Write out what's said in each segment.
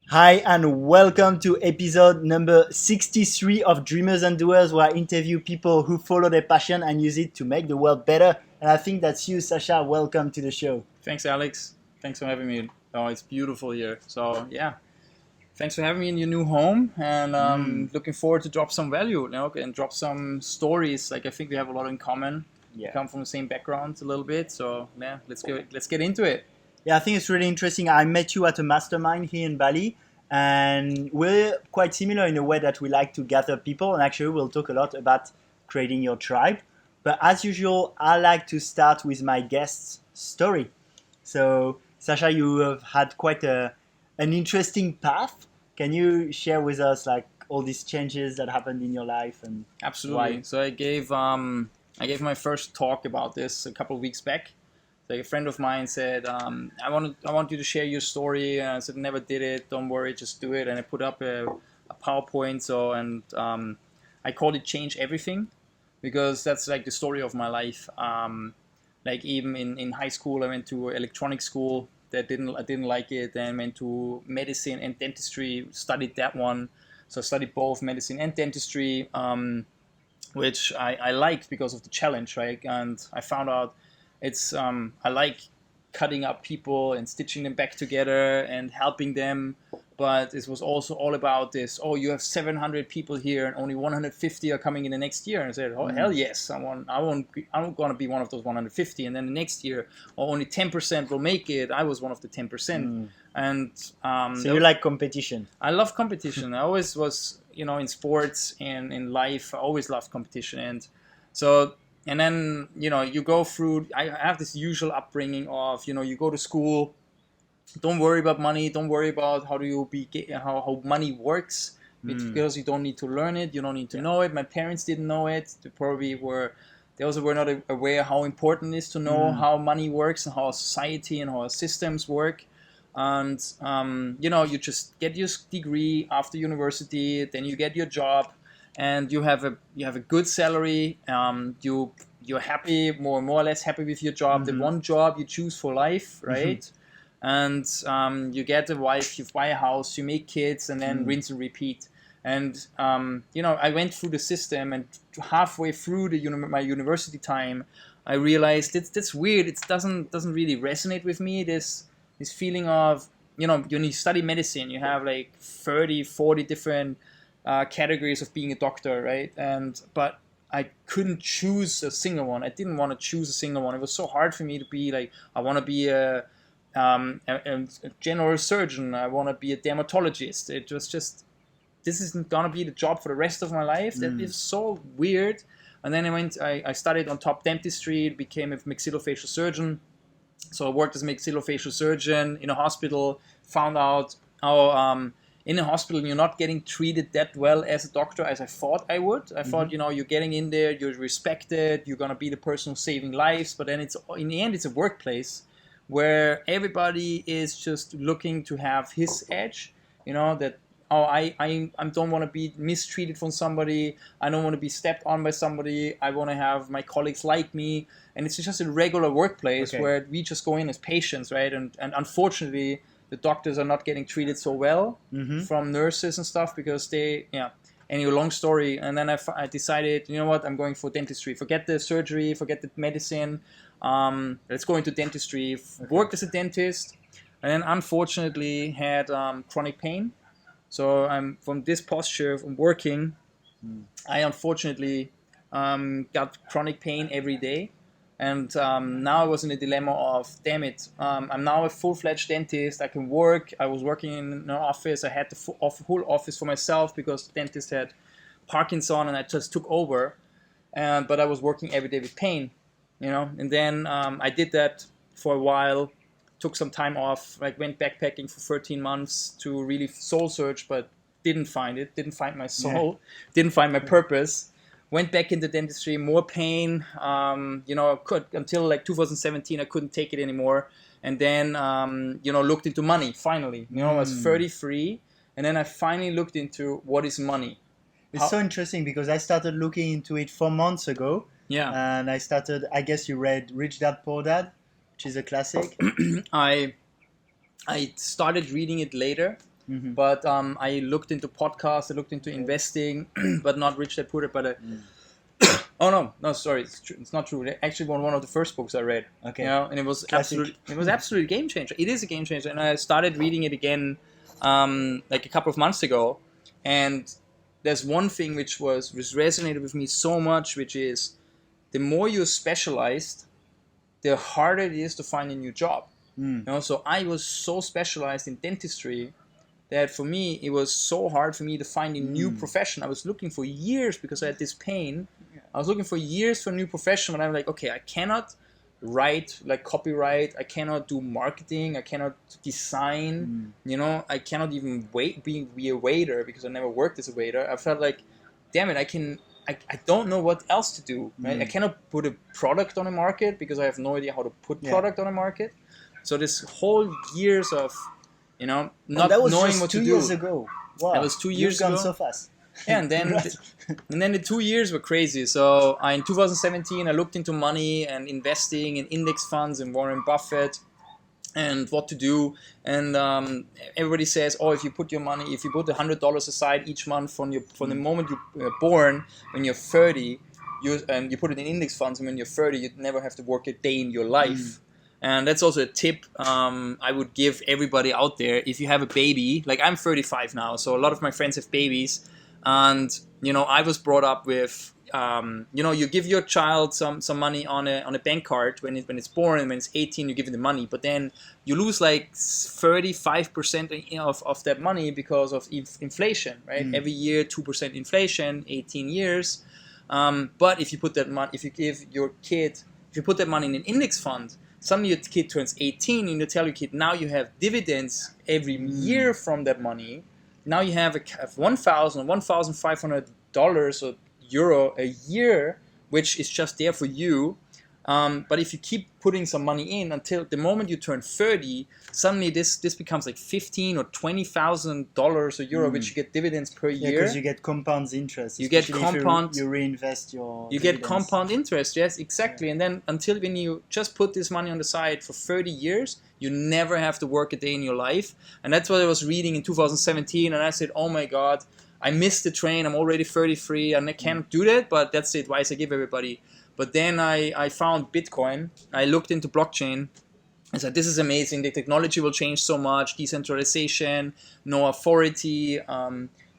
Hi and welcome to episode number 63 of Dreamers and Doers, where I interview people who follow their passion and use it to make the world better. And I think that's you, Sascha. Welcome to the show. Thanks, Alex. Thanks for having me. Oh, it's beautiful here. So yeah, thanks for having me in your new home, and looking forward to drop some value, and drop some stories. Like I think we have a lot in common. We come from the same background a little bit. So yeah, let's get into it. Yeah, I think it's really interesting. I met you at a mastermind here in Bali, and we're quite similar in a way that we like to gather people. And actually, we'll talk a lot about creating your tribe. But as usual, I like to start with my guest's story. So, Sascha, you have had quite an interesting path. Can you share with us like all these changes that happened in your life and Absolutely. why? So I gave my first talk about this a couple of weeks back. So a friend of mine said, I want you to share your story. And I said, never did it. Don't worry, just do it. And I put up a PowerPoint. I called it Change Everything, because that's like the story of my life. Like even in high school, I went to electronic school. I didn't like it. Then went to medicine and dentistry. Studied that one. So I studied both medicine and dentistry, which I liked because of the challenge, right? And I found out I like cutting up people and stitching them back together and helping them, but it was also all about this. Oh, you have 700 people here and only 150 are coming in the next year. And I said, oh hell yes, I'm going to be one of those 150. And then the next year, only 10% will make it. I was one of the 10%. And So you like competition? I love competition. I always was, in sports and in life, I always loved competition. And then, you go through, I have this usual upbringing of, you go to school, don't worry about money, don't worry about how money works, because you don't need to learn it, you don't need to know it. My parents didn't know it. They also were not aware how important it is to know how money works and how society and how our systems work. And, you just get your degree after university, then you get your job, and you have a good salary. You're happy, more or less happy with your job. The one job you choose for life, right? And you get a wife, you buy a house, you make kids, and then rinse and repeat. And I went through the system, and halfway through my university time, I realized that's weird. It doesn't really resonate with me. This feeling of when you study medicine, you have like 30, 40 different categories of being a doctor, right? But I couldn't choose a single one. I didn't want to choose a single one. It was so hard for me to be like, I want to be a general surgeon. I want to be a dermatologist. It was just, this isn't gonna be the job for the rest of my life. That is so weird. And then I studied on top dentistry, became a maxillofacial surgeon. So I worked as a maxillofacial surgeon in a hospital, found out how in a hospital you're not getting treated that well as a doctor as I thought I would. I thought, you're getting in there, you're respected, you're going to be the person who's saving lives, but then in the end it's a workplace where everybody is just looking to have his edge, that I don't want to be mistreated from somebody. I don't want to be stepped on by somebody. I want to have my colleagues like me. And it's just a regular workplace where we just go in as patients, right? And unfortunately, the doctors are not getting treated so well from nurses and stuff because Anyway, long story. And then I decided, you know what, I'm going for dentistry. Forget the surgery, forget the medicine. Let's go into dentistry. Worked as a dentist. And then unfortunately had chronic pain. So I'm from this posture from working. I unfortunately got chronic pain every day, and now I was in a dilemma of, damn it, I'm now a full-fledged dentist. I can work. I was working in an office. I had the whole office for myself because the dentist had Parkinson, and I just took over. But I was working every day with pain, And then I did that for a while. Took some time off, like went backpacking for 13 months to really soul search, but didn't find it, didn't find my soul, didn't find my purpose. Went back into dentistry, more pain, until like 2017, I couldn't take it anymore. And then, looked into money, finally. I was 33, and then I finally looked into what is money. It's so interesting because I started looking into it 4 months ago. Yeah. And I guess you read Rich Dad Poor Dad, which is a classic. I started reading it later. But I looked into podcasts, I looked into investing, but not Rich Dad Poor Dad. But oh no, sorry, it's not true. Actually, one of the first books I read. Okay. You know, and it was Classic. absolutely game changer. It is a game changer, and I started reading it again, like a couple of months ago, and there's one thing which resonated with me so much, which is the more you're specialized, the harder it is to find a new job. You know, so I was so specialized in dentistry that for me it was so hard for me to find a new profession. I was looking for years because I had this pain. I was looking for years for a new profession, and I'm like, okay, I cannot write like copyright. I cannot do marketing. I cannot design. You know, I cannot even be a waiter because I never worked as a waiter. I felt like, damn it, I don't know what else to do. Right? I cannot put a product on a market because I have no idea how to put product on a market. So this whole years of, you know, not knowing what to do. That was 2 years ago. Wow. That was 2 years You've ago. gone so fast. Yeah, and then the 2 years were crazy. So in 2017, I looked into money and investing in index funds and Warren Buffett and what to do. And everybody says, oh, if you put $100 aside each month from the moment you're born, when you're 30, and you put it in index funds, and when you're 30, you'd never have to work a day in your life. And that's also a tip I would give everybody out there. If you have a baby, like I'm 35 now, so a lot of my friends have babies. And, you know, I was brought up with, you know, you give your child some money on a bank card when it's born, and when it's 18, you give it the money. But then you lose like 35% of that money because of inflation, right? Every year, 2% inflation, 18 years. But if you put that money, if you put that money in an index fund, suddenly your kid turns 18 and you tell your kid, now you have dividends every year from that money. Now you have $1,500 or euro a year, which is just there for you. But if you keep putting some money in until the moment you turn 30, suddenly this becomes like $15,000 or $20,000 a euro, which you get dividends per year. Yeah, because you get compound interest. You get compound. You reinvest your. You dividends. get compound interest. Yes, exactly. Yeah. And then until when you just put this money on the side for 30 years, you never have to work a day in your life. And that's what I was reading in 2017, and I said, oh my God, I missed the train. I'm already 33, and I can't do that. But that's the advice I give everybody. But then I found Bitcoin. I looked into blockchain. I said, this is amazing. The technology will change so much. Decentralization, no authority.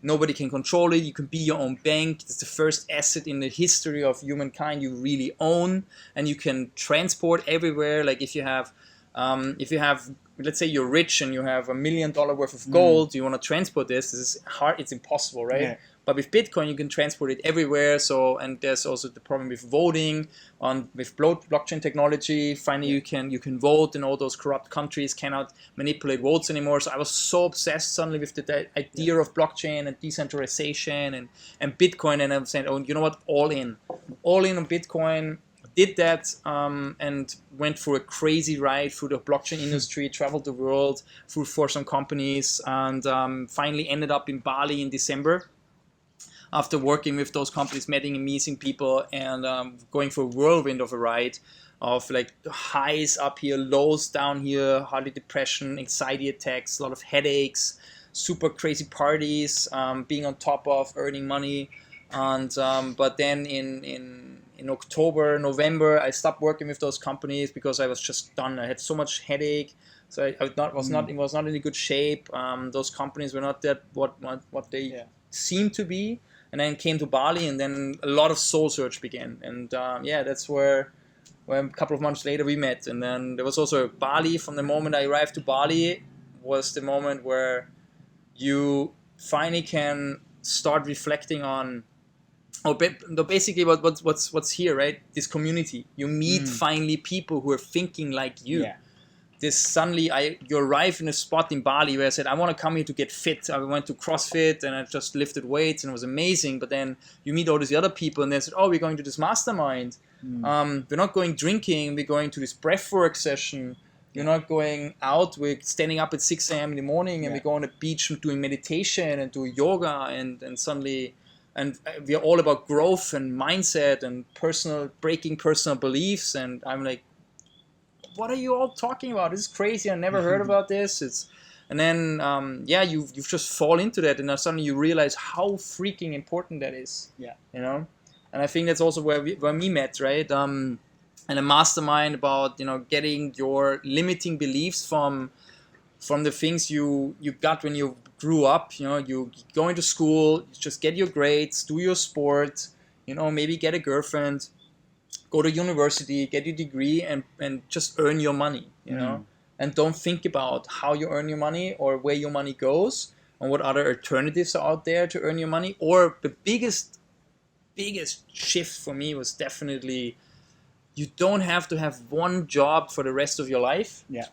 Nobody can control it. You can be your own bank. It's the first asset in the history of humankind you really own. And you can transport everywhere. Like if you have, let's say you're rich and you have $1 million worth of gold, you want to transport this is hard. It's impossible, right? Yeah. But with Bitcoin, you can transport it everywhere. So, and there's also the problem with voting with blockchain technology. Finally, you can vote, and all those corrupt countries cannot manipulate votes anymore. So I was so obsessed suddenly with the idea of blockchain and decentralization and Bitcoin. And I'm saying, oh, you know what? All in on Bitcoin. Did that and went for a crazy ride through the blockchain industry, traveled the world for some companies, and finally ended up in Bali in December. After working with those companies, meeting amazing people, and going for a whirlwind of a ride of like highs up here, lows down here, hardly depression, anxiety attacks, a lot of headaches, super crazy parties, being on top of earning money. And but then in October, November, I stopped working with those companies because I was just done. I had so much headache. So I was not in a good shape. Those companies were not that what they seemed to be. And then came to Bali, and then a lot of soul search began. And that's where a couple of months later we met. And then there was also Bali. From the moment I arrived to Bali was the moment where you finally can start reflecting on, basically what's here, right? This community. You meet finally people who are thinking like you. Yeah. You arrive in a spot in Bali where I said, I want to come here to get fit. I went to CrossFit and I just lifted weights and it was amazing. But then you meet all these other people and they said, oh, we're going to this mastermind. We're not going drinking. We're going to this breathwork session. You're not going out. We're standing up at 6 a.m. in the morning and we go on the beach and doing meditation and doing yoga and suddenly... And we're all about growth and mindset and breaking personal beliefs. And I'm like, what are you all talking about? This is crazy. I never heard about this. and then you just fall into that, and then suddenly you realize how freaking important that is. Yeah. You know, and I think that's also where we met, right? And a mastermind about getting your limiting beliefs from the things you got when you grew up. You go into school, just get your grades, do your sport, maybe get a girlfriend, go to university, get your degree, and just earn your money, and don't think about how you earn your money or where your money goes and what other alternatives are out there to earn your money. Or the biggest shift for me was definitely, you don't have to have one job for the rest of your life. Yeah.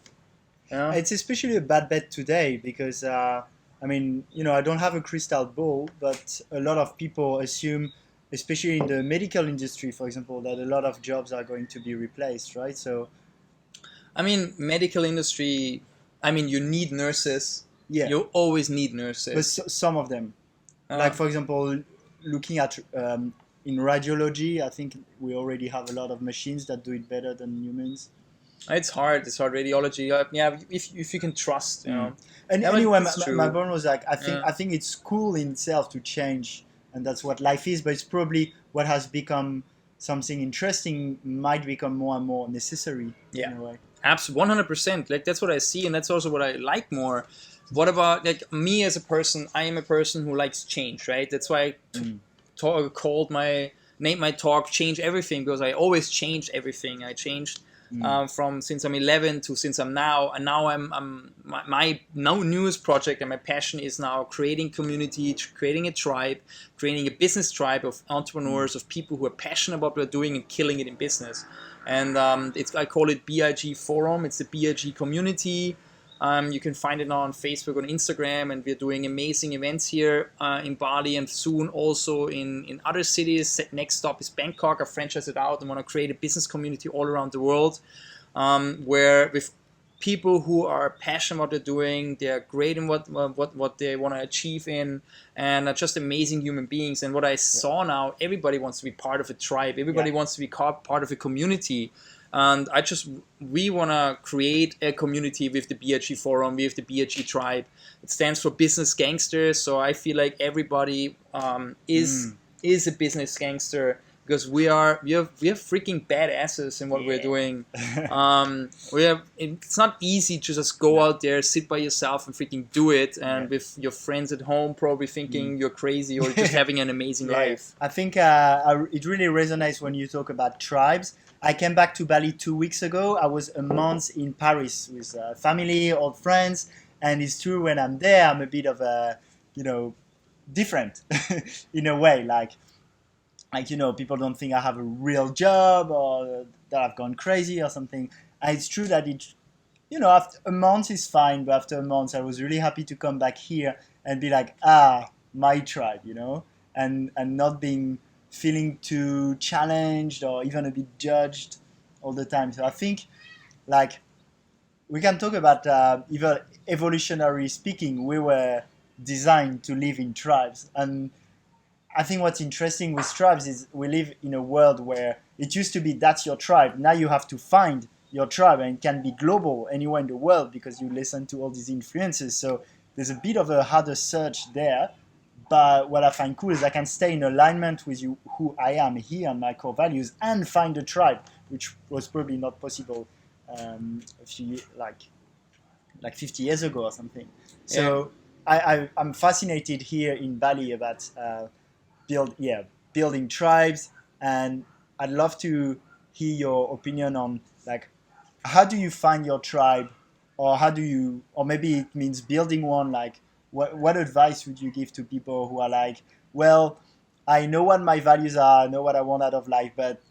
It's especially a bad bet today because, I don't have a crystal ball, but a lot of people assume, especially in the medical industry, for example, that a lot of jobs are going to be replaced, right? So, medical industry, you need nurses. Yeah. You always need nurses. But some of them. Like, for example, looking at in radiology, I think we already have a lot of machines that do it better than humans. It's hard. Radiology. If you can trust, And anyway, my point was like, I think it's cool in itself to change, and that's what life is. But it's probably what has become something interesting might become more and more necessary. Yeah, in a way. Absolutely, 100%. Like, that's what I see, and that's also what I like more. What about, like, me as a person? I am a person who likes change, right? That's why I named my talk "Change Everything," because I always change everything. I changed from since I'm 11 to since I'm now, and now my newest project and my passion is now creating community, creating a tribe, creating a business tribe of entrepreneurs, of people who are passionate about what they're doing and killing it in business. And I call it BIG Forum. It's the BIG community. You can find it now on Facebook, on Instagram, and we're doing amazing events here in Bali, and soon also in other cities. Next stop is Bangkok. I franchise it out and want to create a business community all around the world, where with people who are passionate about what they're doing, they're great in what they want to achieve in, and are just amazing human beings. And what I saw now, everybody wants to be part of a tribe. Everybody wants to be part of a community. And we want to create a community with the BIG Forum, with the BIG Tribe. It stands for Business Gangsters. So I feel like everybody is a business gangster, because we are freaking badasses in what we're doing. It's not easy to just go out there, sit by yourself, and freaking do it, and with your friends at home probably thinking you're crazy or just having an amazing life. I think it really resonates when you talk about tribes. I came back to Bali 2 weeks ago. I was a month in Paris with family, old friends, and it's true, when I'm there, I'm a bit of a, different in a way. Like, people don't think I have a real job or that I've gone crazy or something. And it's true that after a month is fine, but after a month, I was really happy to come back here and be like, my tribe, and not feeling too challenged or even a bit judged all the time. So I think, like, we can talk about even evolutionary speaking, we were designed to live in tribes. And I think what's interesting with tribes is we live in a world where it used to be that's your tribe. Now you have to find your tribe, and it can be global anywhere in the world because you listen to all these influences. So there's a bit of a harder search there. But what I find cool is I can stay in alignment with who I am here and my core values, and find a tribe, which was probably not possible a few like 50 years ago or something. So I'm fascinated here in Bali about building tribes, and I'd love to hear your opinion on, like, how do you find your tribe, or maybe it means building one. Like, what advice would you give to people who are like, well, I know what my values are, I know what I want out of life, but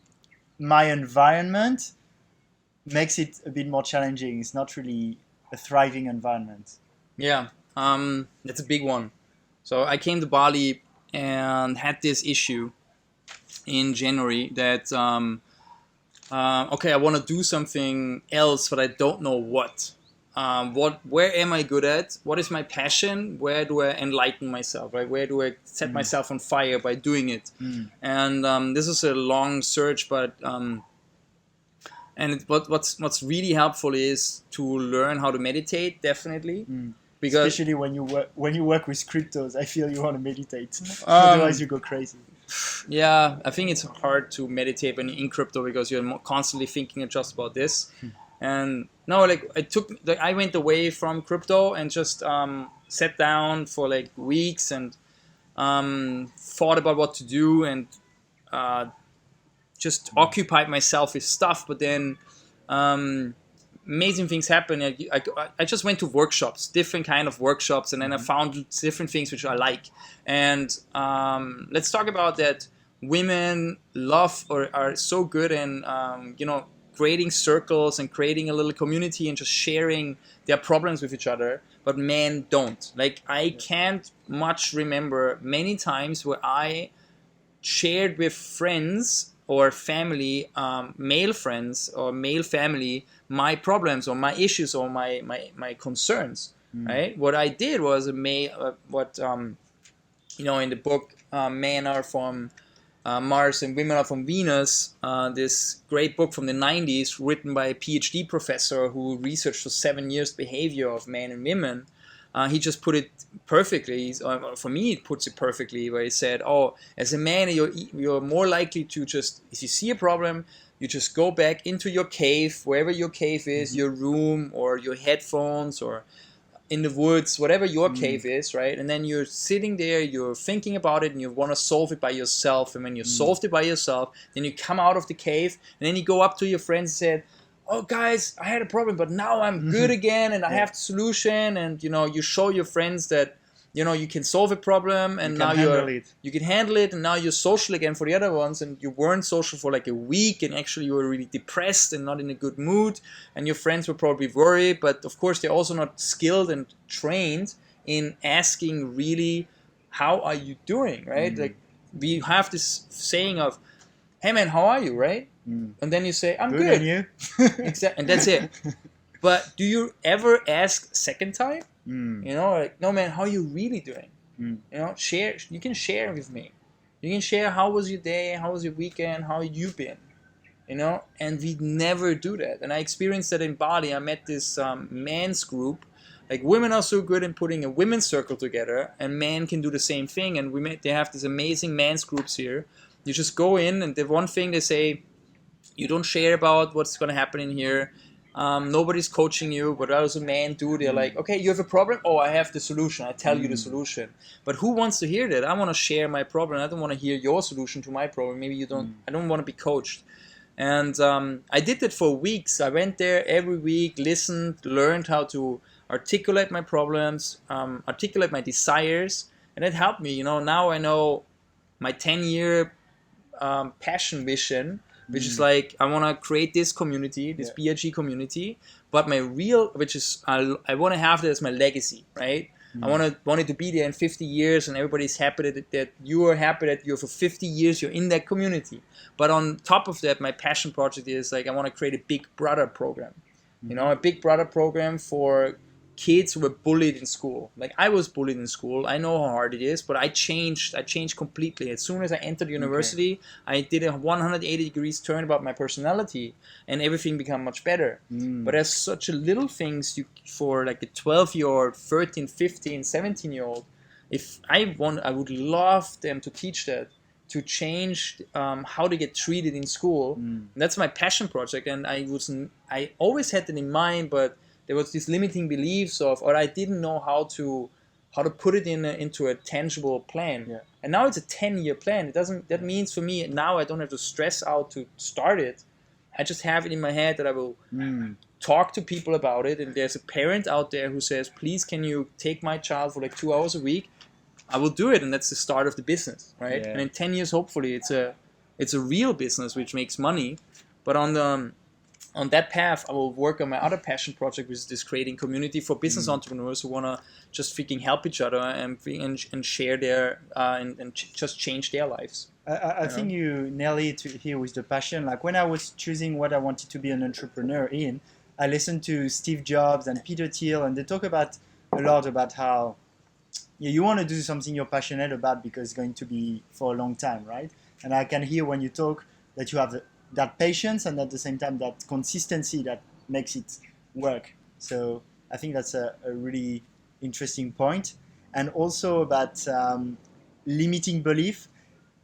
my environment makes it a bit more challenging. It's not really a thriving environment. Yeah, that's a big one. So I came to Bali and had this issue in January that, I want to do something else, but I don't know what. Where am I good at? What is my passion? Where do I enlighten myself? Right? Where do I set myself on fire by doing it? And this is a long search, but what's really helpful is to learn how to meditate, definitely, because especially when you work with cryptos, I feel you want to meditate. Otherwise, you go crazy. yeah, I think it's hard to meditate when you're in crypto because you're constantly thinking just about this. And no, like I went away from crypto and just sat down for like weeks and thought about what to do and just occupied myself with stuff. But then amazing things happen. I just went to workshops, different kind of workshops, and then I found different things which I like. And let's talk about that. Women love or are so good in creating circles and creating a little community and just sharing their problems with each other, but men don't. Like I can't much remember many times where I shared with friends or family, male friends or male family, my problems or my issues or my concerns, right? What I did was in the book, Men Are From Mars and Women Are From Venus, this great book from the 90s written by a PhD professor who researched for 7 years behavior of men and women. He just put it perfectly. For me, it puts it perfectly, where he said, "Oh, as a man, you're more likely to just, if you see a problem, you just go back into your cave, wherever your cave is, your room or your headphones or in the woods, whatever your cave is, right? And then you're sitting there, you're thinking about it, and you want to solve it by yourself. And when you solved it by yourself, then you come out of the cave, and then you go up to your friends and say, oh guys, I had a problem, but now I'm good again and I have the solution. And you show your friends that you can solve a problem, and now you can handle it, and now you're social again for the other ones. And you weren't social for like a week, and actually you were really depressed and not in a good mood, and your friends were probably worried, but of course they're also not skilled and trained in asking really, how are you doing, right? Like we have this saying of, hey man, how are you, right? And then you say, I'm good. And you? Exactly, and that's it. But do you ever ask second time? Like, no man, how are you really doing? Share. You can share with me. You can share how was your day, how was your weekend, how you been. And we never do that. And I experienced that in Bali. I met this men's group. Like women are so good in putting a women's circle together, and men can do the same thing. And they have these amazing men's groups here. You just go in, and the one thing they say, you don't share about what's going to happen in here. Nobody's coaching you. What else men do? They're like, okay, you have a problem? Oh, I have the solution. I tell you the solution. But who wants to hear that? I want to share my problem. I don't want to hear your solution to my problem. Maybe you don't. I don't want to be coached. And I did that for weeks. I went there every week, listened, learned how to articulate my problems, articulate my desires. And it helped me. Now I know my 10-year passion vision, which is like, I want to create this community, this BRG community, but my real, which is, I want to have that as my legacy, right? I want it to be there in 50 years, and everybody's happy that you are happy that you're for 50 years, you're in that community. But on top of that, my passion project is like, I want to create a Big Brother program, a Big Brother program for kids who were bullied in school. Like I was bullied in school. I know how hard it is, but I changed completely. As soon as I entered university, I did a 180 degrees turn about my personality, and everything became much better. But there's such a little things for like a 12-year-old, 13, 15, 17-year-old. If I would love them to teach that, to change how they get treated in school. That's my passion project, and I always had that in mind, but there was this limiting beliefs or I didn't know how to put it into a tangible plan. And now it's a 10-year plan. That means for me now I don't have to stress out to start it. I just have it in my head that I will talk to people about it. And there's a parent out there who says, please, can you take my child for like 2 hours a week? I will do it, and that's the start of the business, right? And in 10 years, hopefully, it's a real business which makes money. But on that path, I will work on my other passion project, which is this creating community for business entrepreneurs who want to just freaking help each other and share their and just change their lives. I think you nail it here with the passion. Like when I was choosing what I wanted to be an entrepreneur in, I listened to Steve Jobs and Peter Thiel, and they talk a lot about how you want to do something you're passionate about because it's going to be for a long time, right? And I can hear when you talk that you have that patience and at the same time that consistency that makes it work. So I think that's a really interesting point. And also about limiting belief.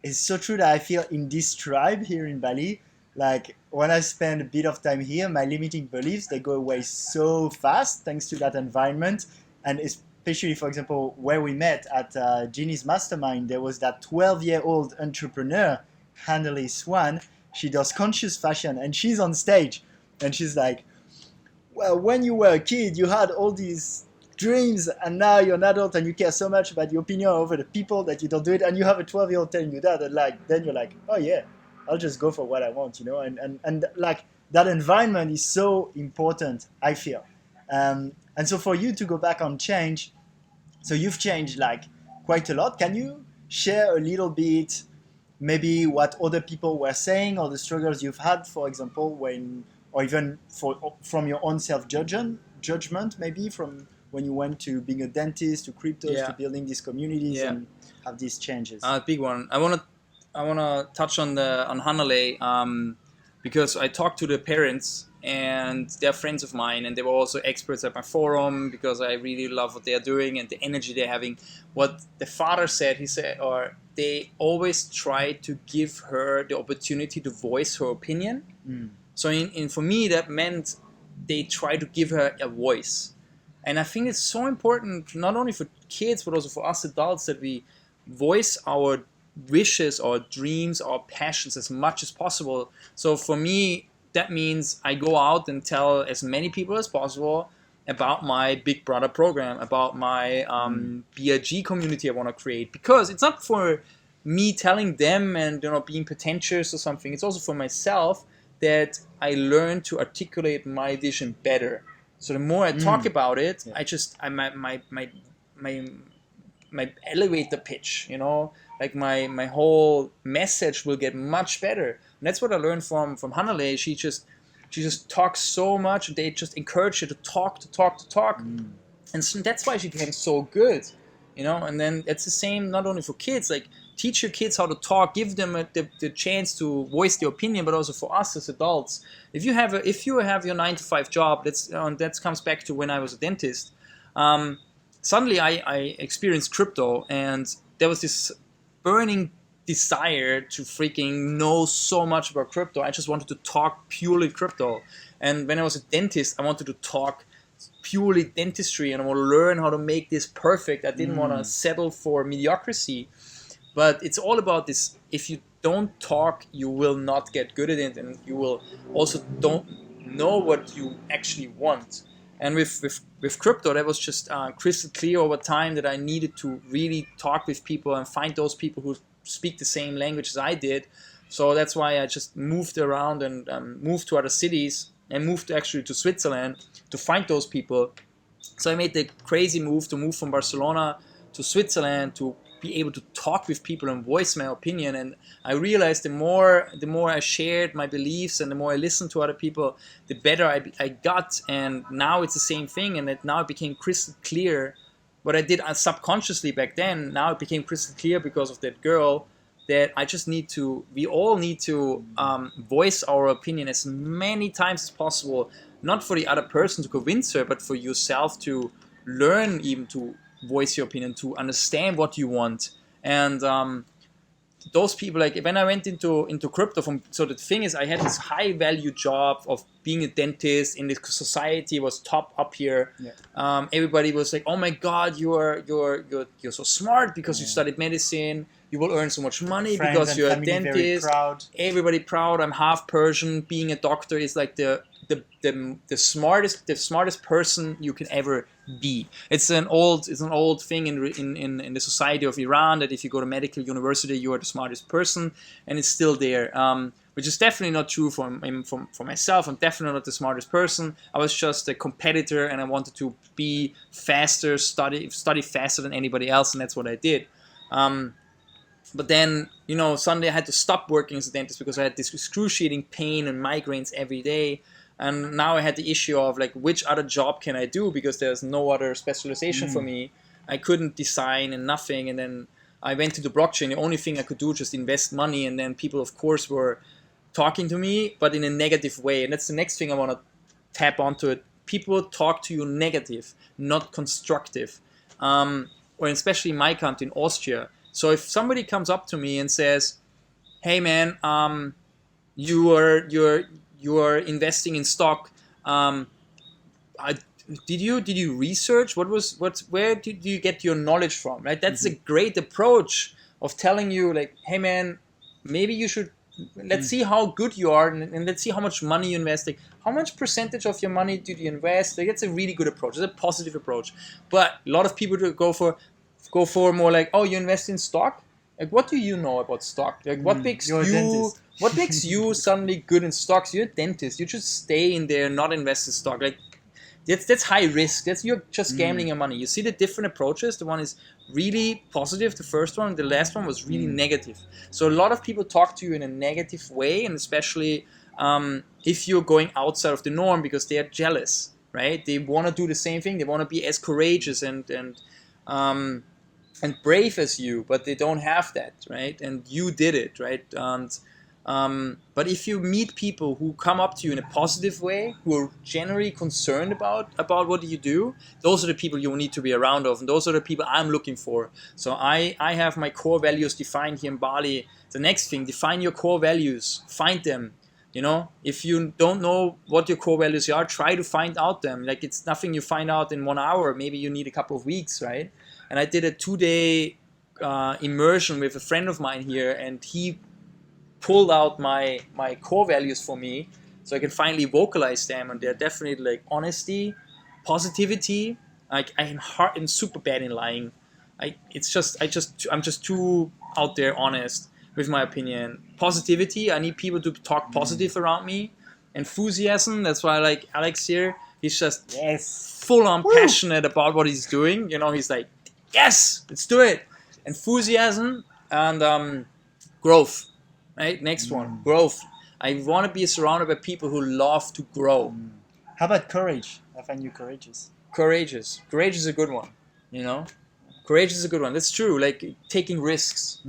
It's so true that I feel in this tribe here in Bali, like when I spend a bit of time here, my limiting beliefs, they go away so fast thanks to that environment. And especially, for example, where we met at Jeannie's mastermind, there was that 12-year-old entrepreneur, Hanley Swan. She does conscious fashion and she's on stage and she's like, well, when you were a kid, you had all these dreams and now you're an adult and you care so much about your opinion over the people that you don't do it, and you have a 12-year-old telling you that, and like then you're like, oh yeah, I'll just go for what I want, and like that environment is so important, I feel. And so for you to go back on change, so you've changed like quite a lot. Can you share a little bit maybe what other people were saying or the struggles you've had, for example, when, or even from your own self-judgment, maybe from when you went to being a dentist, to cryptos, to building these communities and have these changes? Big one. I wanna touch on Hanalei, because I talked to the parents and they're friends of mine, and they were also experts at my forum because I really love what they are doing and the energy they're having. What the father said, or they always try to give her the opportunity to voice her opinion. So for me, that meant they try to give her a voice. And I think it's so important, not only for kids, but also for us adults, that we voice our wishes, our dreams, our passions as much as possible. So for me, that means I go out and tell as many people as possible about my Big Brother program, about my BRG community I want to create. Because it's not for me telling them and being pretentious or something. It's also for myself that I learn to articulate my vision better. So the more I talk about it, my elevator pitch, like my whole message will get much better. And that's what I learned from Hanalei. She just talks so much. They just encourage her to talk. And so that's why she became so good, And then it's the same not only for kids. Like, teach your kids how to talk, give them the chance to voice their opinion, but also for us as adults. If you have your 9-to-5 job, that comes back to when I was a dentist. Suddenly I experienced crypto, and there was this burning desire to freaking know so much about crypto. I just wanted to talk purely crypto. And when I was a dentist, I wanted to talk purely dentistry, and I want to learn how to make this perfect. I didn't want to settle for mediocrity. But it's all about this. If you don't talk, you will not get good at it, and you will also don't know what you actually want. And with crypto, that was just crystal clear over time that I needed to really talk with people and find those people who speak the same language as I did. So that's why I just moved around and moved to other cities and moved actually to Switzerland to find those people. So I made the crazy move to move from Barcelona to Switzerland to be able to talk with people and voice my opinion. And I realized the more I shared my beliefs and the more I listened to other people, the better I got. And now it's the same thing, and now it became crystal clear what I did subconsciously back then. Now it became crystal clear because of that girl, that we all need to voice our opinion as many times as possible, not for the other person to convince her, but for yourself to learn even to voice your opinion, to understand what you want. And those people, like when I went into crypto, so the thing is, I had this high value job of being a dentist in the society, was top up here. Everybody was like, oh my god, you're so smart because you studied medicine, you will earn so much money because you're a dentist. Everybody proud. I'm half Persian. Being a doctor is like the smartest person you can ever be. It's an old thing in the society of Iran, that if you go to medical university, you are the smartest person, and it's still there. Which is definitely not true for myself. I'm definitely not the smartest person. I was just a competitor, and I wanted to be faster, study faster than anybody else, and that's what I did. But then, suddenly I had to stop working as a dentist because I had this excruciating pain and migraines every day. And now I had the issue of like, which other job can I do, because there's no other specialization for me. I couldn't design and nothing. And then I went to the blockchain. The only thing I could do was just invest money. And then people, of course, were talking to me, but in a negative way. And that's the next thing I want to tap onto it. People talk to you negative, not constructive. or especially in my country, in Austria. So if somebody comes up to me and says, "Hey man, you are investing in stock. I, did you research where did you get your knowledge from?" Right? That's a great approach of telling you, like, "Hey man, maybe you should. Let's see how good you are, and let's see how much money you invest. Like, how much percentage of your money do you invest?" Like, that's a really good approach. It's a positive approach. But a lot of people go for more like, "Oh, you invest in stock? Like, what do you know about stock? Like, what makes You're a you dentist. what makes you suddenly good in stocks? You're a dentist. You should stay in there, not invest in stock. Like, that's high risk. You're just gambling your money." You see the different approaches. The one is really positive, the first one. The last one was really negative. So a lot of people talk to you in a negative way, and especially if you're going outside of the norm, because they are jealous, right? They want to do the same thing. They want to be as courageous and brave as you, but they don't have that, right? And you did it, right? But if you meet people who come up to you in a positive way, who are generally concerned about what you do, those are the people you need to be around of, and those are the people I'm looking for. So I have my core values defined here in Bali. The next thing, define your core values, find them. If you don't know what your core values are, try to find out them. Like, it's nothing you find out in 1 hour. Maybe you need a couple of weeks, right? And I did a 2-day immersion with a friend of mine here, and he pulled out my core values for me, so I can finally vocalize them. And they're definitely like honesty, positivity. Like, I'm super bad in lying. I'm just too out there honest with my opinion. Positivity, I need people to talk positive around me. Enthusiasm, that's why I like Alex here. He's just full on passionate about what he's doing. He's like, "Yes, let's do it." Enthusiasm and growth. Right? Next one, growth. I want to be surrounded by people who love to grow. How about courage? I find you courageous. Courageous. Courage is a good one. Courage is a good one. That's true. Like, taking risks.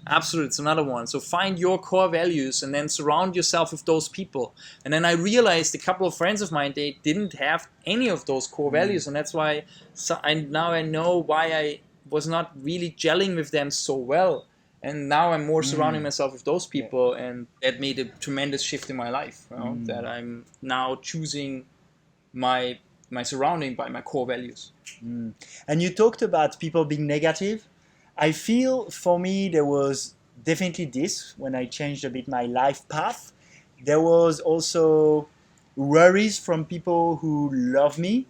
Absolutely, it's another one. So find your core values and then surround yourself with those people. And then I realized a couple of friends of mine, they didn't have any of those core values, and that's why now I know why I was not really gelling with them so well. And now I'm more surrounding myself with those people, and that made a tremendous shift in my life. That I'm now choosing my surrounding by my core values. And you talked about people being negative. I feel for me there was definitely this when I changed a bit my life path. There was also worries from people who love me,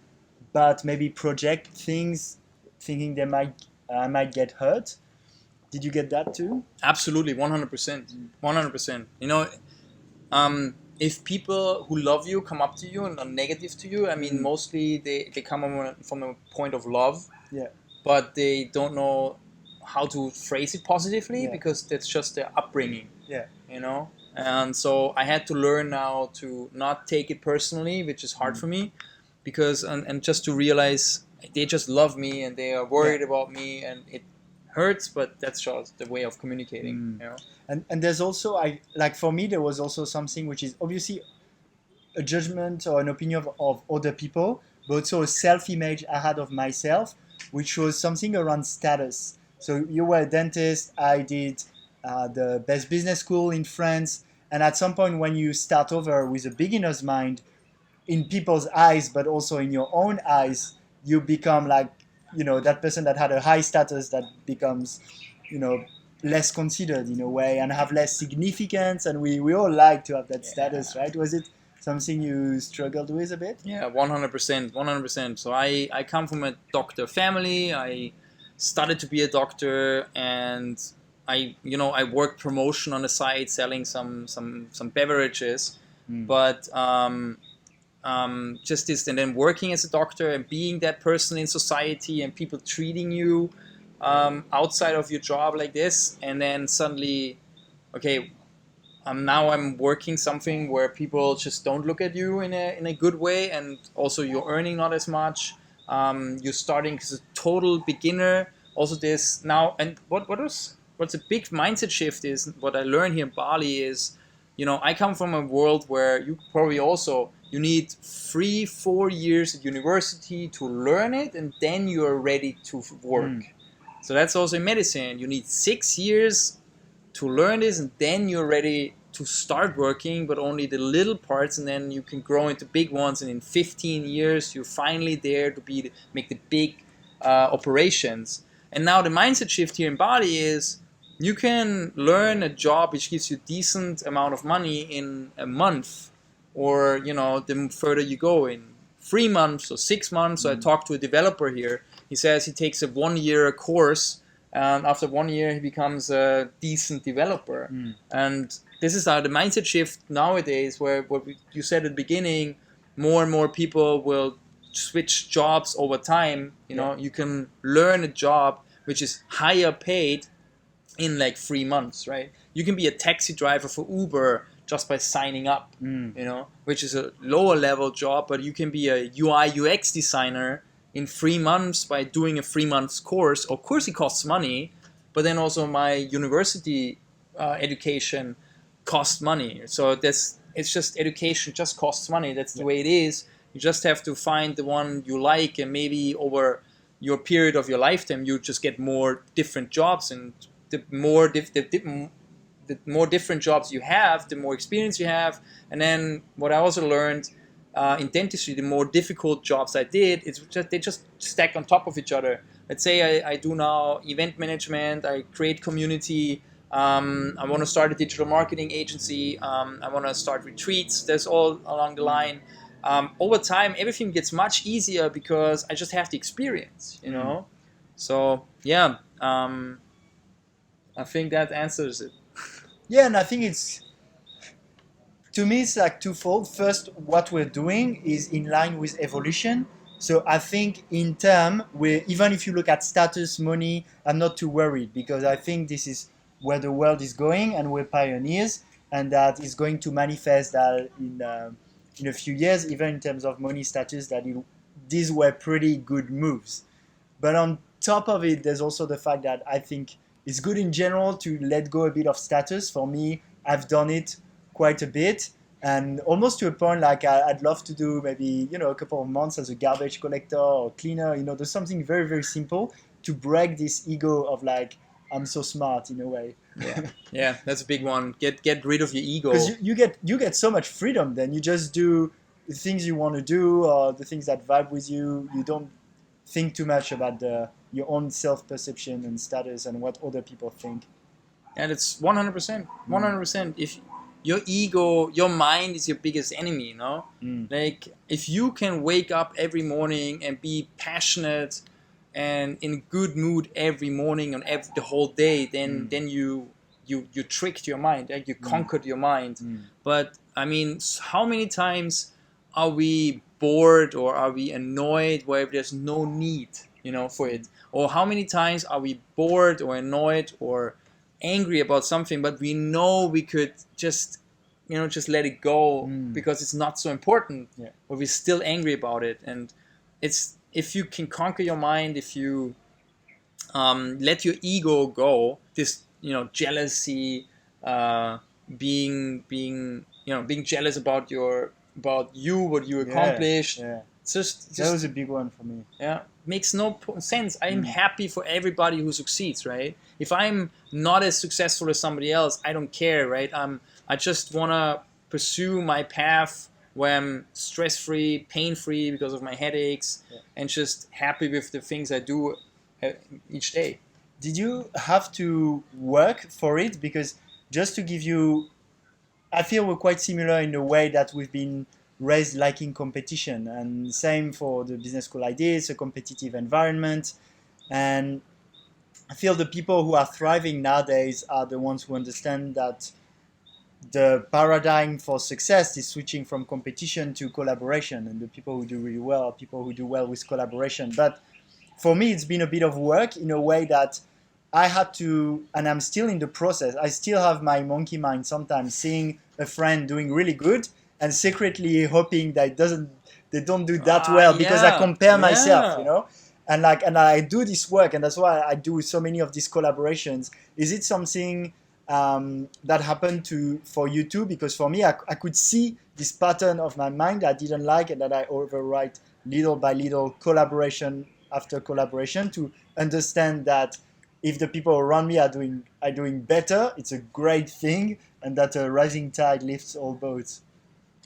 but maybe project things thinking I might get hurt. Did you get that too? Absolutely, 100%. 100%. If people who love you come up to you and are negative to you, I mean, mostly they come from a point of love, but they don't know how to phrase it positively because that's just their upbringing. And so I had to learn now to not take it personally, which is hard for me, because and just to realize they just love me and they are worried about me, and it hurts, but that's just the way of communicating. And there's also, for me, there was also something which is obviously a judgment or an opinion of other people, but also a self-image I had of myself, which was something around status. So you were a dentist, I did the best business school in France, and at some point when you start over with a beginner's mind, in people's eyes, but also in your own eyes, you become like, that person that had a high status that becomes, less considered in a way and have less significance. And we all like to have that status, right? Was it something you struggled with a bit? Yeah, 100%, 100%. So I come from a doctor family. I started to be a doctor, and I worked promotion on the side, selling some beverages, but just this, and then working as a doctor and being that person in society and people treating you outside of your job like this, and then suddenly, okay, now I'm working something where people just don't look at you in a good way, and also you're earning not as much. You're starting as a total beginner. Also, this now, and what's a big mindset shift is what I learned here in Bali is, I come from a world where you probably also, you need 3-4 years at university to learn it, and then you are ready to work. So that's also in medicine. You need 6 years to learn this, and then you're ready to start working, but only the little parts, and then you can grow into big ones, and in 15 years you're finally there to make the big operations. And now the mindset shift here in Bali is you can learn a job which gives you a decent amount of money in a month, or the further you go, in 3 months or 6 months. So I talked to a developer here. He says he takes a 1-year course, and after 1 year he becomes a decent developer. And this is how the mindset shift nowadays, where what you said at the beginning, more and more people will switch jobs over time. You can learn a job which is higher paid in like 3 months, right? You can be a taxi driver for Uber just by signing up, which is a lower level job, but you can be a UI UX designer in 3 months by doing a 3 months course. Of course it costs money, but then also my university education costs money. So it's just education just costs money. That's the way it is. You just have to find the one you like, and maybe over your period of your lifetime you just get more different jobs, and the more different jobs you have, the more experience you have. And then what I also learned in dentistry, the more difficult jobs I did, they just stack on top of each other. Let's say I do now event management, I create community, I want to start a digital marketing agency, I want to start retreats. That's all along the line. Over time, everything gets much easier because I just have the experience, So yeah, I think that answers it. Yeah, and I think to me, it's like twofold. First, what we're doing is in line with evolution. So I think in term, even if you look at status, money, I'm not too worried, because I think this is where the world is going, and we're pioneers, and that is going to manifest that in a few years, even in terms of money, status, that these were pretty good moves. But on top of it, there's also the fact that I think it's good in general to let go a bit of status. For me, I've done it quite a bit, and almost to a point like I'd love to do maybe a couple of months as a garbage collector or cleaner. There's something very, very simple to break this ego of like, I'm so smart in a way. Yeah, that's a big one. Get rid of your ego, because you get so much freedom. Then you just do the things you want to do, or the things that vibe with you. You don't think too much about your own self-perception and status and what other people think. And it's 100%. If your ego, your mind is your biggest enemy, Like, if you can wake up every morning and be passionate and in good mood every morning and the whole day, then you tricked your mind, like you conquered your mind. But I mean, how many times are we bored, or are we annoyed where there's no need, for it? Or how many times are we bored or annoyed or angry about something, but we know we could just let it go because it's not so important, but we're still angry about it. And it's, if you can conquer your mind, if you let your ego go, this jealousy, being jealous about you, what you accomplished. It's just that was a big one for me. Yeah, makes no sense. I'm happy for everybody who succeeds, right? If I'm not as successful as somebody else, I don't care, right? I just want to pursue my path where I'm stress-free, pain-free because of my headaches, and just happy with the things I do each day. Did you have to work for it? Because just to give you, I feel we're quite similar in the way that we've been raised liking competition, and same for the business school idea. It's a competitive environment, and I feel the people who are thriving nowadays are the ones who understand that the paradigm for success is switching from competition to collaboration, and the people who do really well are people who do well with collaboration. But for me, it's been a bit of work in a way that I had to, and I'm still in the process, I still have my monkey mind sometimes, seeing a friend doing really good and secretly hoping that they don't do that well, because I compare myself, and I do this work, and that's why I do so many of these collaborations. Is it something that happened for you too? Because for me, I could see this pattern of my mind I didn't like, and that I overwrite little by little, collaboration after collaboration, to understand that if the people around me are doing better, it's a great thing, and that a rising tide lifts all boats.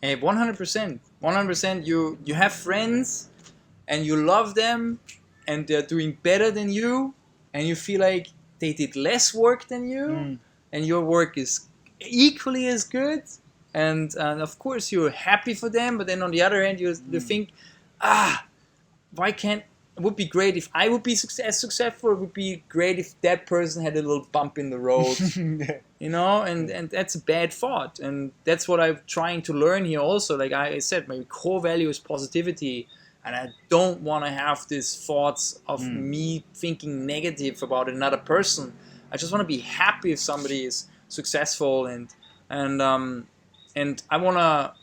Hey, 100%. 100%. You have friends and you love them and they're doing better than you, and you feel like they did less work than you, and your work is equally as good. And of course you're happy for them, but then on the other hand you think, why can't, it would be great if I would be successful. It would be great if that person had a little bump in the road. You know, and that's a bad thought, and that's what I'm trying to learn here also. Like I said, my core value is positivity, and I don't want to have these thoughts of me thinking negative about another person. I just want to be happy if somebody is successful, and I want to,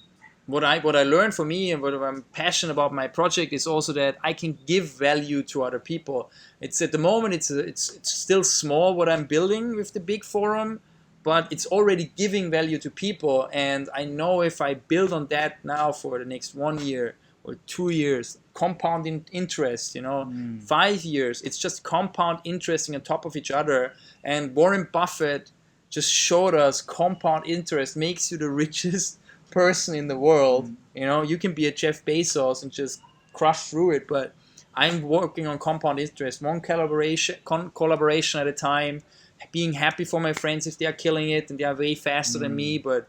what I learned for me and what I'm passionate about my project is also that I can give value to other people. It's at the moment it's still small what I'm building with the big forum, but it's already giving value to people, and I know if I build on that now for the next 1 year or 2 years, compounding interest, 5 years, it's just compound interesting on top of each other. And Warren Buffett just showed us compound interest makes you the richest person in the world. You can be a Jeff Bezos and just crush through it, but I'm working on compound interest, one collaboration at a time, being happy for my friends if they are killing it and they are way faster than me, but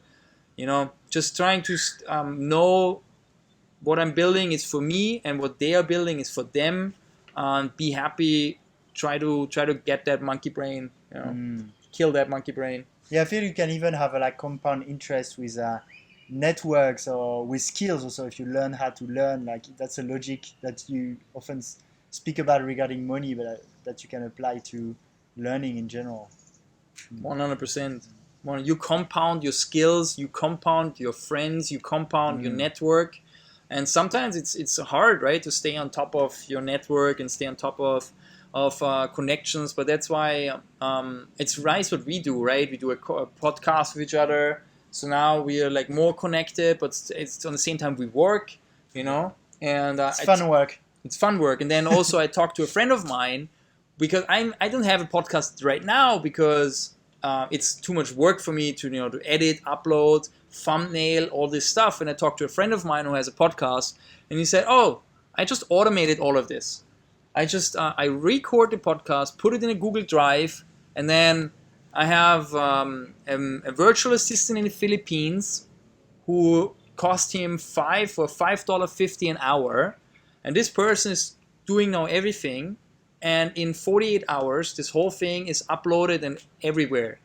just trying to know what I'm building is for me and what they are building is for them. Be happy, try to get that monkey brain, kill that monkey brain. Yeah, I feel you can even have a compound interest with networks or with skills also. If you learn how to learn, that's a logic that you often speak about regarding money, but that you can apply to learning in general. 100%. You compound your skills, you compound your friends, you compound your network, and sometimes it's hard, right, to stay on top of your network and stay on top of connections. But that's why it's nice what we do, right? We do a podcast with each other, so now we are more connected, but it's on the same time we work, and it's fun work. It's fun work. And then also I talked to a friend of mine, because I don't have a podcast right now because it's too much work for me to edit, upload, thumbnail, all this stuff. And I talked to a friend of mine who has a podcast, and he said, "Oh, I just automated all of this. I record the podcast, put it in a Google Drive, and then I have a virtual assistant in the Philippines who cost him $5.50 an hour, and this person is doing now everything." And in 48 hours, this whole thing is uploaded and everywhere.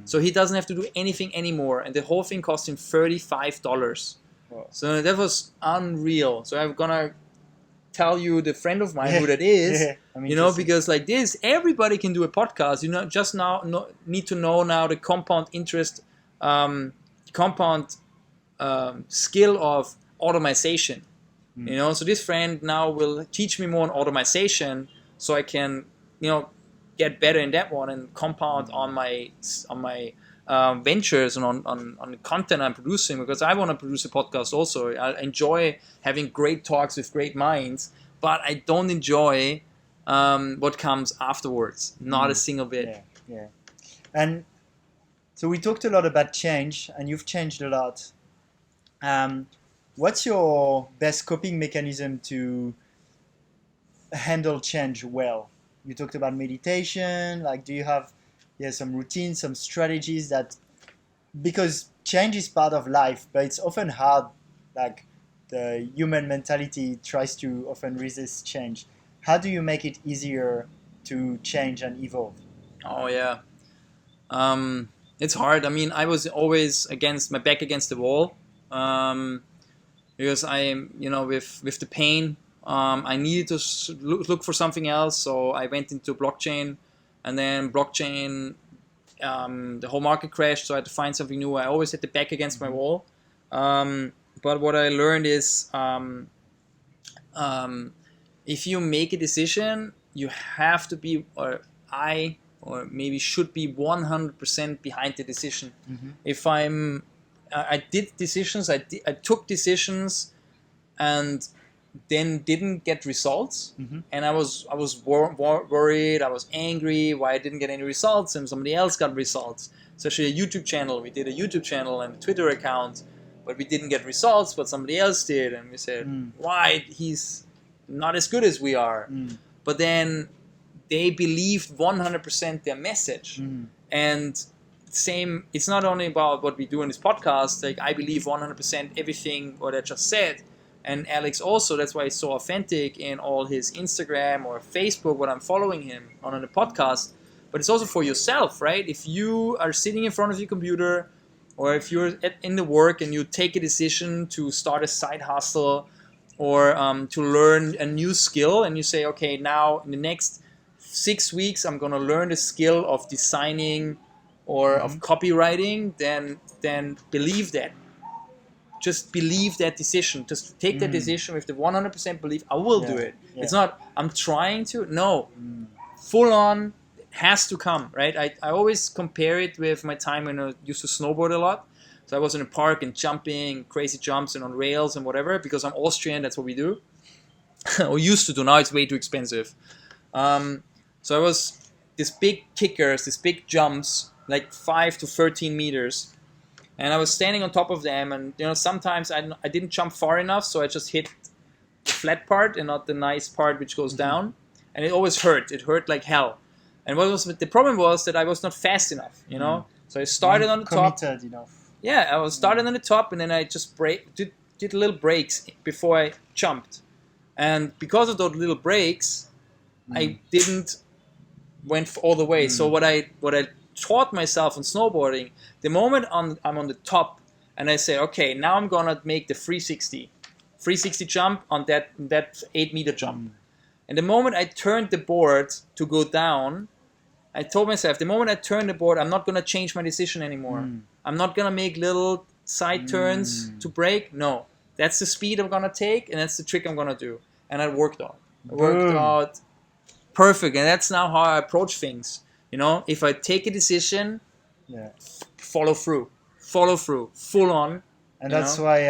So he doesn't have to do anything anymore. And the whole thing cost him $35. Wow. So that was unreal. So I'm going to tell you the friend of mine who that is. Because like this, everybody can do a podcast. Just now need to know now the compound interest, skill of automation. So this friend now will teach me more on automation, so I can, get better in that one and compound on my ventures and on the content I'm producing, because I want to produce a podcast also. I enjoy having great talks with great minds, but I don't enjoy what comes afterwards. Not a single bit. Yeah. And so we talked a lot about change, and you've changed a lot. What's your best coping mechanism to handle change well? You talked about meditation. Do you have some routines, some strategies because change is part of life, but it's often hard. The human mentality tries to often resist change. How do you make it easier to change and evolve? Oh yeah, it's hard. I mean, I was always my back against the wall, because I, with the pain. I needed to look for something else, so I went into blockchain, and then blockchain, the whole market crashed, so I had to find something new. I always had the back against my wall, but what I learned is if you make a decision, you have to be, or I or maybe should be 100% behind the decision. If I did decisions, I took decisions, and then didn't get results, and I was worried, I was angry why I didn't get any results, and somebody else got results. Especially a YouTube channel, we did a YouTube channel and a Twitter account, but we didn't get results, but somebody else did, and we said, why he's not as good as we are. But then they believed 100% their message, and same, it's not only about what we do in this podcast. Like, I believe 100% everything what I just said, and Alex also. That's why he's so authentic in all his Instagram or Facebook, what I'm following him on the podcast. But it's also for yourself, right? If you are sitting in front of your computer, or if you're in the work and you take a decision to start a side hustle, or to learn a new skill, and you say, okay, now in the next 6 weeks I'm going to learn the skill of designing or of copywriting, then believe that. Just believe that decision. Just take that decision with the 100% belief. I will do it. Yeah. It's not, I'm trying to. No. Full on has to come, right? I always compare it with my time when I used to snowboard a lot. So I was in a park and jumping, crazy jumps and on rails and whatever. Because I'm Austrian, that's what we do. Or used to do. Now it's way too expensive. So I was these big kickers, these big jumps, like 5 to 13 meters. And I was standing on top of them, and sometimes I didn't jump far enough, so I just hit the flat part and not the nice part which goes down. And it always hurt. It hurt like hell. And the problem was that I was not fast enough, So I started on the top. Committed enough. Yeah, I was started on the top, and then I just did little breaks before I jumped. And because of those little breaks, I didn't went all the way. So what I taught myself on snowboarding, the moment I'm on the top and I say, okay, now I'm gonna make the 360 jump on that 8-meter jump. And the moment I turned the board to go down, I told myself, the moment I turn the board, I'm not gonna change my decision anymore. I'm not gonna make little side turns to brake. No, that's the speed I'm gonna take, and that's the trick I'm gonna do. And I worked out. Perfect, and that's now how I approach things. If I take a decision, follow through, full on. And that's why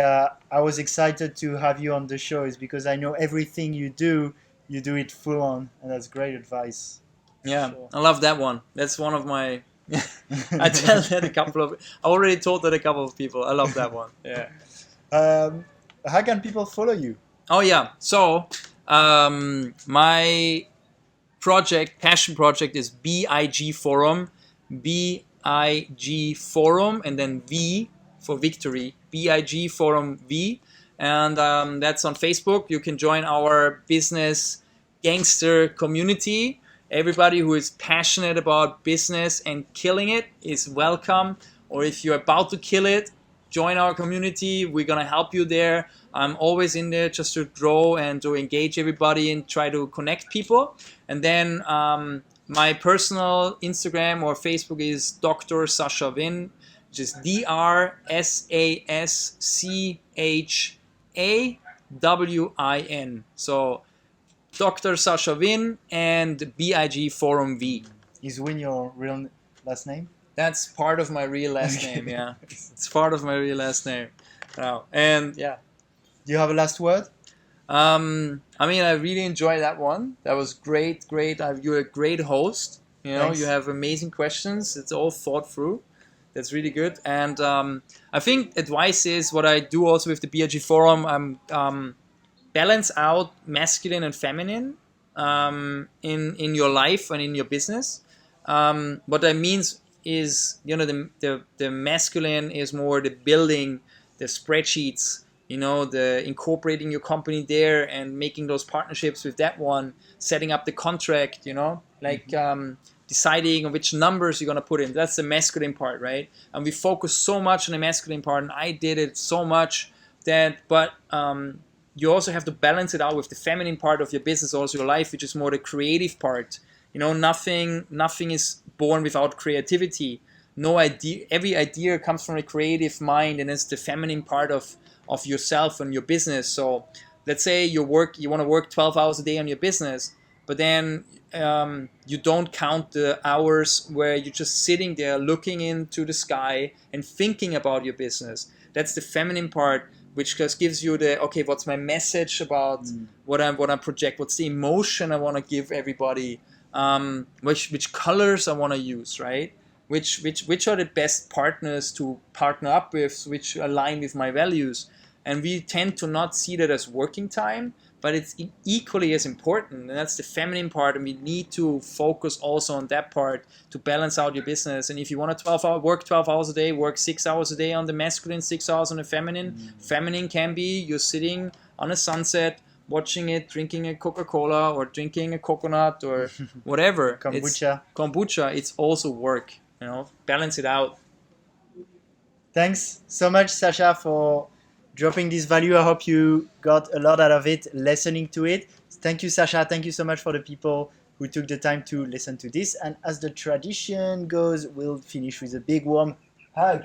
I was excited to have you on the show, is because I know everything you do it full on, and that's great advice. Yeah, sure. I love that one. That's one of my. I tell that I already told that a couple of people. I love that one. Yeah. How can people follow you? Oh yeah, so my passion project is BIG Forum, BIG Forum, and then V for victory, BIG Forum V, and that's on Facebook. You can join our business gangster community. Everybody who is passionate about business and killing it is welcome. Or if you're about to kill it, join our community. We're gonna help you there. I'm always in there just to grow and to engage everybody and try to connect people. And then my personal Instagram or Facebook is Dr. Sascha Win, which is DrSaschawin. So Dr. Sascha Win and BIG Forum V. Is Win your real last name? That's part of my real last name, yeah. It's part of my real last name. And yeah. Do you have a last word? I really enjoyed that one. That was great. You're a great host. Thanks. You have amazing questions. It's all thought through. That's really good. And I think advice is what I do also with the BIG Forum. Balance out masculine and feminine in your life and in your business. What that means is, the masculine is more the building, the spreadsheets, the incorporating your company there and making those partnerships with that one, setting up the contract, deciding on which numbers you're going to put in. That's the masculine part, right? And we focus so much on the masculine part, and I did it so much but you also have to balance it out with the feminine part of your business, also your life, which is more the creative part. Nothing is born without creativity. No idea. Every idea comes from a creative mind, and it's the feminine part of yourself and your business. So let's say you want to work 12 hours a day on your business, but then you don't count the hours where you're just sitting there looking into the sky and thinking about your business. That's the feminine part, which just gives you the, okay, what's my message about what I project, what's the emotion I want to give everybody, which colors I want to use, right? Which are the best partners to partner up with, which align with my values. And we tend to not see that as working time, but it's equally as important. And that's the feminine part. And we need to focus also on that part to balance out your business. And if you want to work 12 hours a day, work 6 hours a day on the masculine, 6 hours on the feminine. Feminine can be you're sitting on a sunset, watching it, drinking a Coca-Cola or drinking a coconut or whatever. Kombucha. It's also work. Balance it out. Thanks so much, Sascha, for dropping this value. I hope you got a lot out of it, listening to it. Thank you, Sascha. Thank you so much for the people who took the time to listen to this. And as the tradition goes, we'll finish with a big warm hug.